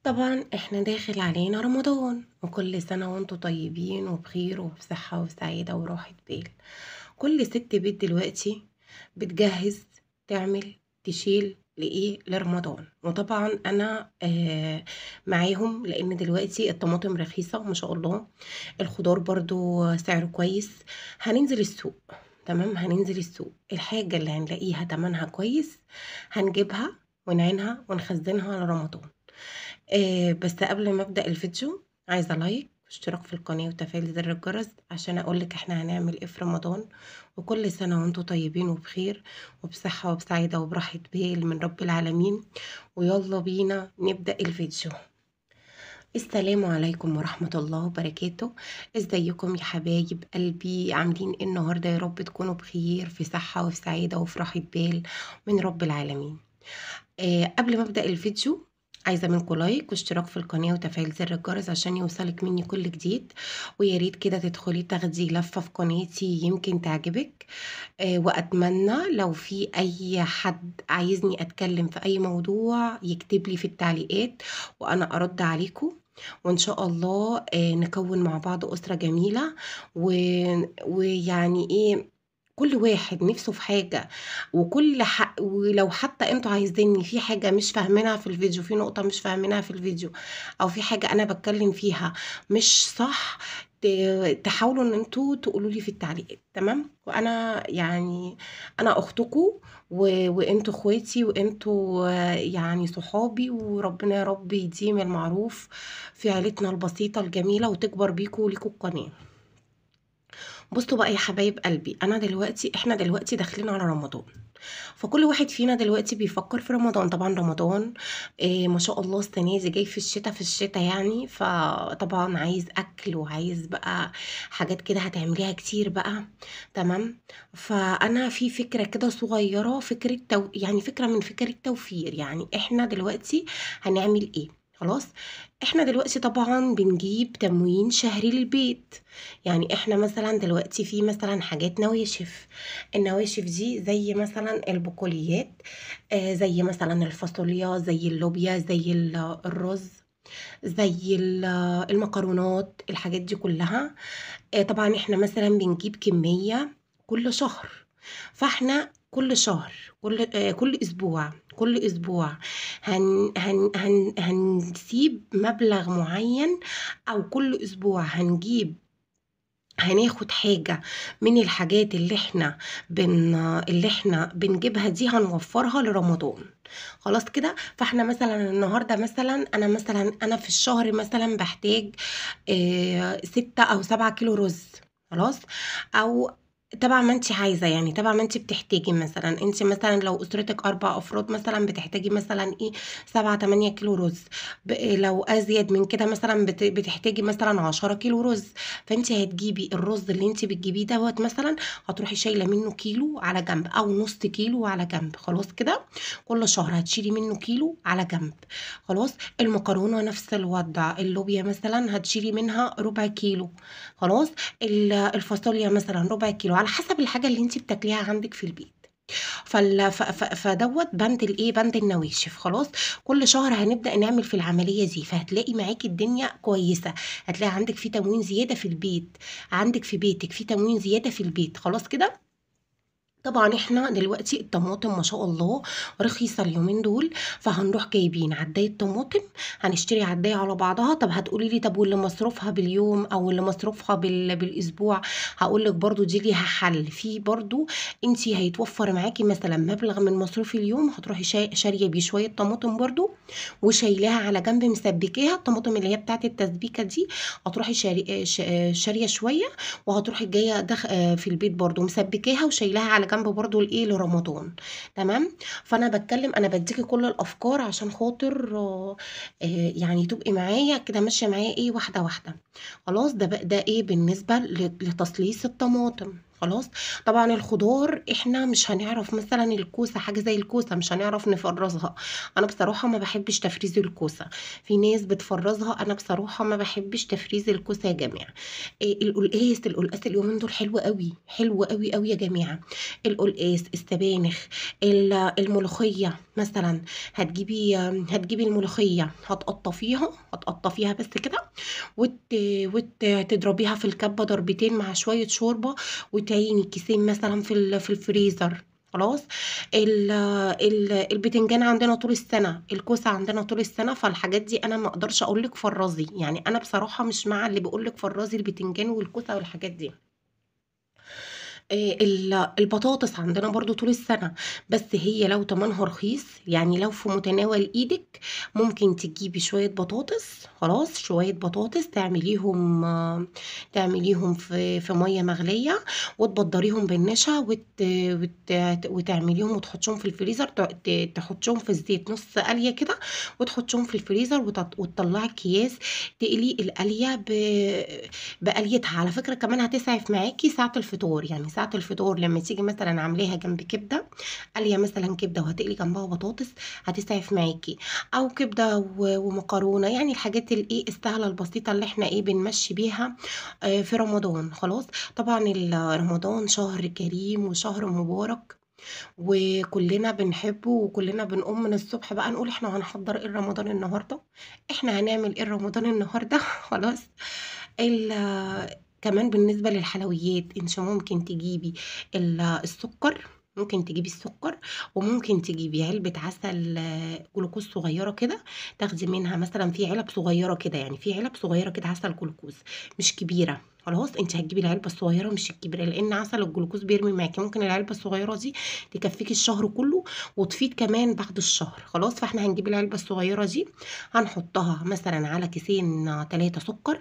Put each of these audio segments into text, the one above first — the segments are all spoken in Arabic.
طبعا احنا داخل علينا رمضان، وكل سنة وانتم طيبين وبخير وبصحة وسعادة وراحة بال. كل ست بيت دلوقتي بتجهز، تعمل، تشيل لإيه لرمضان. وطبعا انا معاهم، لان دلوقتي الطماطم رخيصة ما شاء الله، الخضار برضو سعره كويس. هننزل السوق. تمام، هننزل السوق، الحاجة اللي هنلاقيها تمنها كويس هنجيبها ونعينها ونخزنها لرمضان. بس قبل ما أبدأ الفيديو، عايزة لايك واشتراك في القناة وتفعيل زر الجرس عشان أقولك احنا هنعمل ايه في رمضان. وكل سنة وانتم طيبين وبخير وبصحة وبسعادة وبراحة بال من رب العالمين. ويلا بينا نبدأ الفيديو. السلام عليكم ورحمة الله وبركاته. ازيكم يا حبايب قلبي؟ عاملين ايه النهاردة؟ يا رب تكونوا بخير، في صحة وفي سعادة وفي راحة بال من رب العالمين. قبل ما ابدا الفيديو، عايزه منكم لايك واشتراك في القناه وتفعيل زر الجرس عشان يوصلك مني كل جديد. ويا ريت كده تدخلي تاخدي لفه في قناتي يمكن تعجبك. واتمنى لو في اي حد عايزني اتكلم في اي موضوع يكتب لي في التعليقات وانا ارد عليكم. وان شاء الله نكون مع بعض اسره جميله. و... ويعني ايه، كل واحد نفسه في حاجة، ولو حتى انتوا عايزيني في حاجة مش فاهمينها في الفيديو، في نقطة مش فاهمينها في الفيديو، او في حاجة انا بتكلم فيها مش صح، تحاولوا ان انتوا تقولوا لي في التعليقات. تمام، وانا يعني انا اختكم، وانتوا اخواتي، وانتوا يعني صحابي، وربنا يا رب يديم المعروف في عيلتنا البسيطة الجميلة وتكبر بيكوا وليكوا القناة. بصوا بقى يا حبايب قلبي، احنا دلوقتي داخلين على رمضان. فكل واحد فينا دلوقتي بيفكر في رمضان. طبعا رمضان ما شاء الله السنة دي جاي في الشتاء يعني، فطبعا عايز اكل وعايز بقى حاجات كده هتعمليها كتير بقى. تمام. فانا في فكرة كده صغيرة، يعني فكرة من فكر التوفير. يعني احنا دلوقتي هنعمل ايه؟ خلاص، احنا دلوقتي طبعا بنجيب تموين شهري للبيت. يعني احنا مثلا دلوقتي في مثلا حاجات نواشف. النواشف دي زي مثلا البقوليات، زي مثلا الفاصوليا، زي اللوبيا، زي الرز، زي المكرونات، الحاجات دي كلها. طبعا احنا مثلا بنجيب كمية كل شهر. فاحنا كل شهر، كل اسبوع هنسيب مبلغ معين، او كل اسبوع هناخد حاجة من الحاجات اللي احنا بنجيبها دي هنوفرها لرمضان. خلاص كده. فاحنا مثلا النهاردة مثلا انا في الشهر مثلا بحتاج 6 أو 7 كيلو رز. خلاص. او طبعا ما انت عايزه، يعني طبعا ما انت بتحتاجي، مثلا انت مثلا لو اسرتك 4 افراد مثلا بتحتاجي مثلا ايه 7 8 كيلو رز. لو ازيد من كده مثلا بتحتاجي مثلا 10 كيلو رز. فانت هتجيبي الرز اللي انت بتجيبيه دوت مثلا، هتروحي شايله منه كيلو على جنب او نص كيلو على جنب. خلاص كده. كل شهر هتشيلي منه كيلو على جنب. خلاص. المكرونه نفس الوضع، اللوبيا مثلا هتشيلي منها ربع كيلو. خلاص. الفاصوليا مثلا ربع كيلو على حسب الحاجه اللي انت بتاكليها عندك في البيت. فدوت بند الايه، بند النواشف. خلاص. كل شهر هنبدا نعمل في العمليه دي، فهتلاقي معاكي الدنيا كويسه. هتلاقي عندك في تموين زياده في البيت، عندك في بيتك في تموين زياده في البيت. خلاص كده. طبعا احنا دلوقتي الطماطم ما شاء الله رخيصه اليومين دول، فهنروح جايبين عدايه طماطم. هنشتري عدايه على بعضها. طب هتقولي لي طب واللي مصروفها باليوم او اللي مصروفها بالاسبوع؟ هقول لك برضو دي ليها حل. في برضو انت هيتوفر معاكي مثلا مبلغ من مصروف اليوم، هتروحي شاريه بيه شويه طماطم برضو، وشايلاها على جنب مسبكاها. الطماطم اللي هي بتاعت التسبيكه دي هتروحي شاريه شويه، وهتروحي جايه في البيت برضو مسبكاها وشايلاها على جنب برضو لايه لرمضان. تمام. فانا بتكلم، انا بديكي كل الافكار عشان خاطر يعني تبقي معايا كده ماشيه معايا ايه واحده واحده. خلاص. ده ايه بالنسبه لتصليص الطماطم. خلاص. طبعا الخضار احنا مش هنعرف مثلا الكوسه، حاجه زي الكوسه مش هنعرف نفرزها. انا بصراحه ما بحبش تفريز الكوسه. في ناس بتفرزها، انا بصراحه ما بحبش تفريز الكوسه يا جماعه. إيه القلقاس اليومين دول حلو قوي، حلو قوي قوي يا جماعه. القلقاس، السبانخ، الملوخيه مثلا. هتجيبي الملوخيه، هتقطفيها بس كده، وتضربيها في الكبة ضربتين مع شوية شوربة، وتعيني كيسين مثلا في الفريزر. خلاص. البتنجان عندنا طول السنة، الكوسة عندنا طول السنة، فالحاجات دي انا ما اقدرش اقولك فرزي، يعني انا بصراحة مش مع اللي بيقولك فرزي البتنجان والكوسة والحاجات دي. البطاطس عندنا برضو طول السنة، بس هي لو تمنها رخيص، يعني لو في متناول ايدك، ممكن تجيبي شوية بطاطس. خلاص، شوية بطاطس تعمليهم في مية مغلية، وتبدريهم بالنشا، وتعمليهم وتحطيهم في الفريزر، تحطيهم في الزيت نص قلية كده، وتحطيهم في الفريزر، وتطلعي اكياس، تقلي القلية بقليتها. على فكرة كمان هتسعف معاكي ساعة الفطور، يعني ساعة الفطور لما تيجي مثلا عاملاها جنب كبدة، قلية مثلا كبدة وهتقلي جنبها بطاطس، هتسعف معاكي. او كبدة ومكرونة، يعني الحاجات الايه السهلة البسيطة اللي احنا ايه بنمشي بيها في رمضان. خلاص. طبعا رمضان شهر كريم وشهر مبارك، وكلنا بنحبه، وكلنا بنقوم من الصبح بقى نقول احنا هنحضر ايه رمضان النهارده، احنا هنعمل ايه رمضان النهارده. خلاص. كمان بالنسبة للحلويات، انت ممكن تجيبي السكر، ممكن تجيبي السكر، وممكن تجيبي علبة عسل جلوكوز صغيرة كده، تاخدي منها مثلا في علب صغيرة كده، يعني في علب صغيرة كده عسل جلوكوز، مش كبيرة. خلاص، انت هتجيبي العلبة الصغيرة مش الكبيرة، لان عسل الجلوكوز بيرمي معاكي، ممكن العلبة الصغيرة دي تكفيكي الشهر كله، وتفيد كمان بعد الشهر. خلاص، فاحنا هنجيب العلبة الصغيرة دي، هنحطها مثلا على كيسين 3 سكر.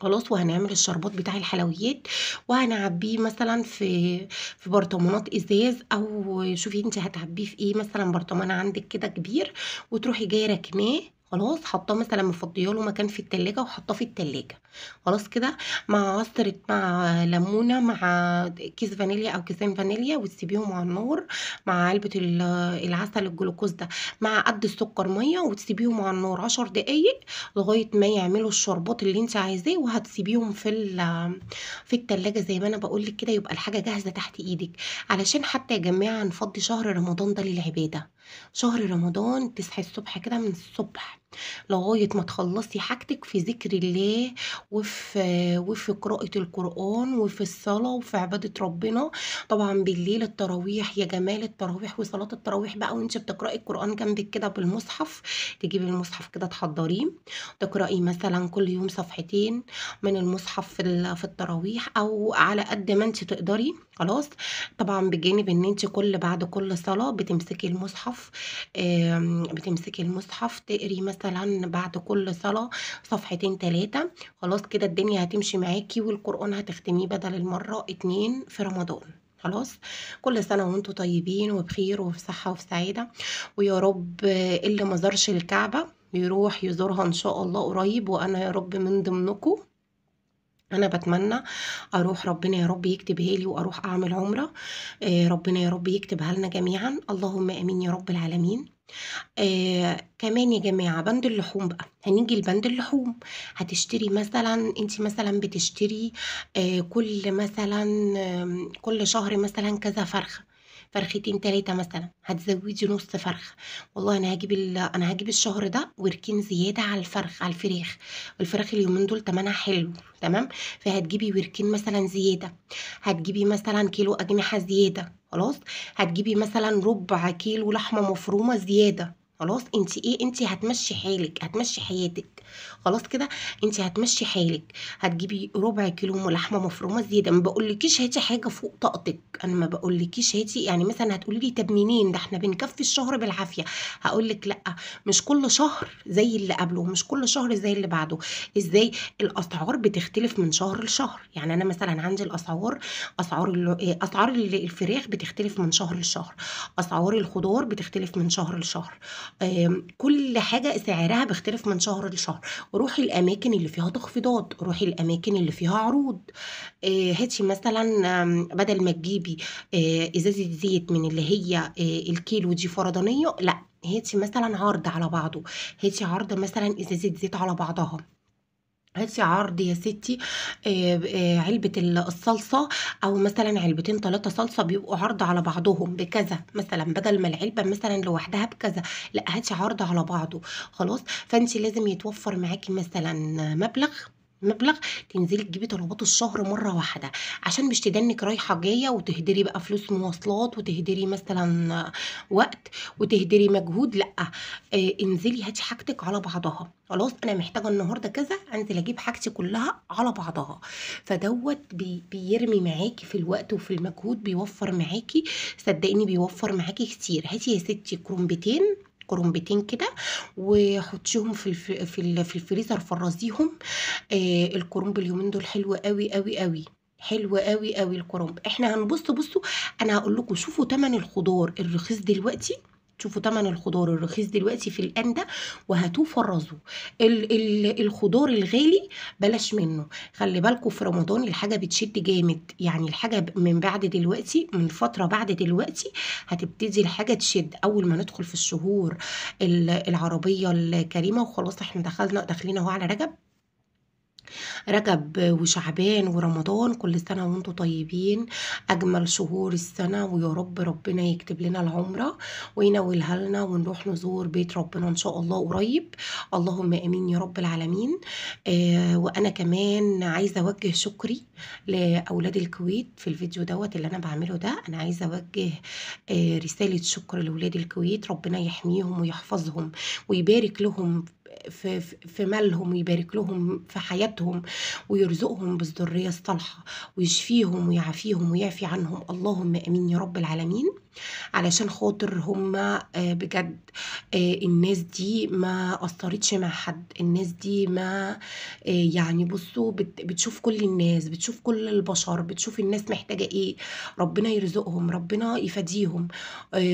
خلاص، وهنعمل الشربات بتاع الحلويات، وهنعبيه مثلا في برطمانات ازاز، او شوفي انت هتعبيه في ايه، مثلا برطمان عندك كده كبير، وتروحي جايه راكناه. خلاص، حاطاه مثلا مفضياله مكان في التلاجة، وحاطاه في التلاجة. خلاص كده، مع ليمونة، مع كيس فانيليا او كيسين فانيليا، وتسيبيهم على النار مع علبة العسل الجلوكوز ده، مع قد السكر مية، وتسيبيهم على النار 10 دقايق، لغاية ما يعملوا الشربات اللي انت عايزاه، وهتسيبيهم في التلاجة زي ما انا بقولك كده، يبقى الحاجة جاهزة تحت ايدك. علشان حتى يا جماعة نفضي شهر رمضان ده للعبادة. شهر رمضان تصحي الصبح كده، من الصبح لغاية ما تخلصي حاجتك في ذكر الله، وفي قراءة القرآن، وفي الصلاة، وفي عبادة ربنا. طبعا بالليل التراويح، يا جمال التراويح وصلاة التراويح بقى، وانت بتقرأي القرآن جنبك كده بالمصحف، تجيبي المصحف كده تحضريه، تقرأي مثلا كل يوم صفحتين من المصحف في التراويح، او على قد ما انت تقدري. خلاص. طبعا بجانب ان انت بعد كل صلاة بتمسكي المصحف تقري مثلا بعد كل صلاة صفحتين 3. خلاص كده الدنيا هتمشي معاكي، والقرآن هتختميه بدل المرة 2 في رمضان. خلاص. كل سنة وانتم طيبين وبخير وفي صحة وفي سعادة، ويا رب اللي ما زارش الكعبة يروح يزورها ان شاء الله قريب، وانا يا رب من ضمنكم. انا بتمنى اروح، ربنا يا رب يكتبها لي واروح اعمل عمرة. ربنا يا رب يكتبها لنا جميعا، اللهم امين يا رب العالمين. كمان يا جماعة بند اللحوم بقى، هنيجي لبند اللحوم. هتشتري مثلا، انت مثلا بتشتري كل شهر مثلا كذا فرخة، فرختين 3 مثلا، هتزودي نص فرخة. والله انا هجيب الشهر ده وركين زيادة على الفراخ. الفراخ اليومين دول تمنها حلو، تمام. فهتجيبي وركين مثلا زيادة، هتجيبي مثلا كيلو أجنحة زيادة. خلاص. هتجيبي مثلا ربع كيلو لحمة مفرومة زيادة. خلاص، انت هتمشي حالك، هتمشي حياتك. خلاص كده، انت هتمشي حالك. هتجيبي ربع كيلو لحمه مفرومه زياده، ما بقولكيش هاتي حاجه فوق طاقتك، انا ما بقولكيش هاتي، يعني مثلا هتقولي لي طب منين ده احنا بنكفي الشهر بالعافيه. هقولك لا، مش كل شهر زي اللي قبله، مش كل شهر زي اللي بعده. ازاي؟ الاسعار بتختلف من شهر لشهر، يعني انا مثلا عندي اسعار الفراخ بتختلف من شهر لشهر، اسعار الخضار بتختلف من شهر لشهر، كل حاجة سعرها بيختلف من شهر لشهر. روحي الأماكن اللي فيها تخفيضات، روحي الأماكن اللي فيها عروض. هاتي مثلا، بدل ما تجيبي إزازة زيت من اللي هي الكيلو دي فردانية، لأ هاتي مثلا عرض على بعضه. هاتي عرض مثلا إزازة زيت على بعضها. هاتي عرض يا ستي، علبة الصلصة، أو مثلا علبتين 3 صلصة بيبقوا عرض على بعضهم بكذا، مثلا بدل ما العلبة مثلا لوحدها بكذا، لا هاتي عرض على بعضه. خلاص، فانت لازم يتوفر معاكي مثلا مبلغ تنزلي تجيبي طلبات الشهر مرة واحدة، عشان مش تدنك رايحة جاية وتهدري بقى فلوس مواصلات، وتهدري مثلا وقت، وتهدري مجهود. لأ، انزلي هاتي حاجتك على بعضها. خلاص، انا محتاجه النهارده كذا، انزل اجيب حاجتي كلها على بعضها. فدوت بيرمي معاكي في الوقت وفي المجهود، بيوفر معاكي، صدقيني بيوفر معاكي كتير. هاتي يا ستي كرومبتين كده، وحطيهم في الفريزر، فرزيهم. الكرنب اليومين دول حلو قوي قوي قوي، حلو قوي قوي الكرنب. احنا بصوا، انا هقول لكم، شوفوا تمن الخضار الرخيص دلوقتي، شوفوا تمن الخضار الرخيص دلوقتي في الأندة، وهاتوه فرزوه. الخضار الغالي بلاش منه. خلي بالكم في رمضان الحاجة بتشد جامد، يعني الحاجة من بعد دلوقتي، من فترة بعد دلوقتي هتبتدي الحاجة تشد. أول ما ندخل في الشهور العربية الكريمة، وخلاص احنا داخلين اهو على رجب وشعبان ورمضان. كل سنة وانتم طيبين، أجمل شهور السنة، ويا رب ربنا يكتب لنا العمرة وينولها لنا، ونروح نزور بيت ربنا إن شاء الله قريب. اللهم آمين يا رب العالمين. وأنا كمان عايزة أوجه شكري لأولاد الكويت في الفيديو دوت اللي أنا بعمله ده. أنا عايزة أوجه رسالة شكر لأولاد الكويت، ربنا يحميهم ويحفظهم ويبارك لهم في مالهم، ويبارك لهم في حياتهم، ويرزقهم بالذرية الصالحة، ويشفيهم ويعافيهم ويعفي عنهم. اللهم امين يا رب العالمين. علشان خاطر هما بجد، الناس دي ما أثرتش مع حد. الناس دي ما يعني بصوا، بتشوف كل الناس، بتشوف كل البشر، بتشوف الناس محتاجة ايه. ربنا يرزقهم، ربنا يفديهم،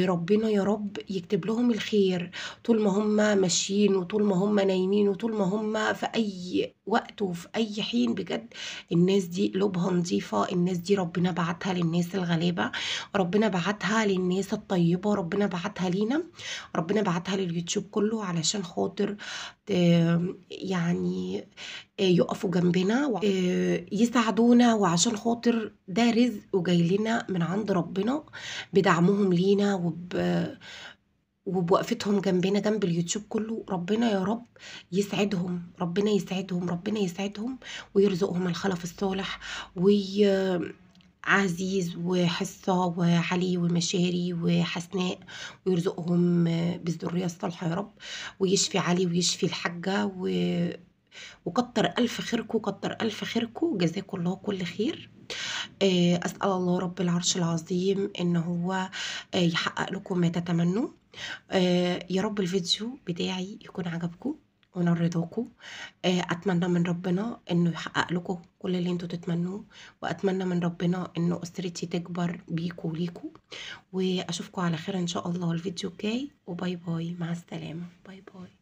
ربنا يا رب يكتب لهم الخير طول ما هم ماشيين، وطول ما هم نايمين، وطول ما هم في أي وقت وفي أي حين. بجد الناس دي قلوبها نظيفة، الناس دي ربنا بعتها للناس الغلابة، ربنا بعتها للناس الطيبة، ربنا بعتها لينا، ربنا بعتها لليوتيوب كله، علشان خاطر يعني يقفوا جنبنا يساعدونا، وعشان خاطر ده رزق وجاي لنا من عند ربنا، بدعمهم لينا وبوقفتهم جنبنا جنب اليوتيوب كله. ربنا يا رب يسعدهم، ربنا يسعدهم، ربنا يسعدهم، ويرزقهم الخلف الصالح، عزيز وحصة وعلي ومشاري وحسناء، ويرزقهم بالذرية الصالحة يا رب، ويشفي علي ويشفي الحاجة وكتر ألف خيركم، كتر ألف خيركم، جزاكم الله كل خير. أسأل الله رب العرش العظيم إن هو يحقق لكم ما تتمنوا. يا رب الفيديو بتاعي يكون عجبكم ونال رضاكم. أتمنى من ربنا إنه يحقق لكم كل اللي انتوا تتمنوه، وأتمنى من ربنا إنه أسرتي تكبر بيكوا وليكوا. وأشوفكم على خير إن شاء الله الفيديو الجاي، وباي باي، مع السلامة، باي باي.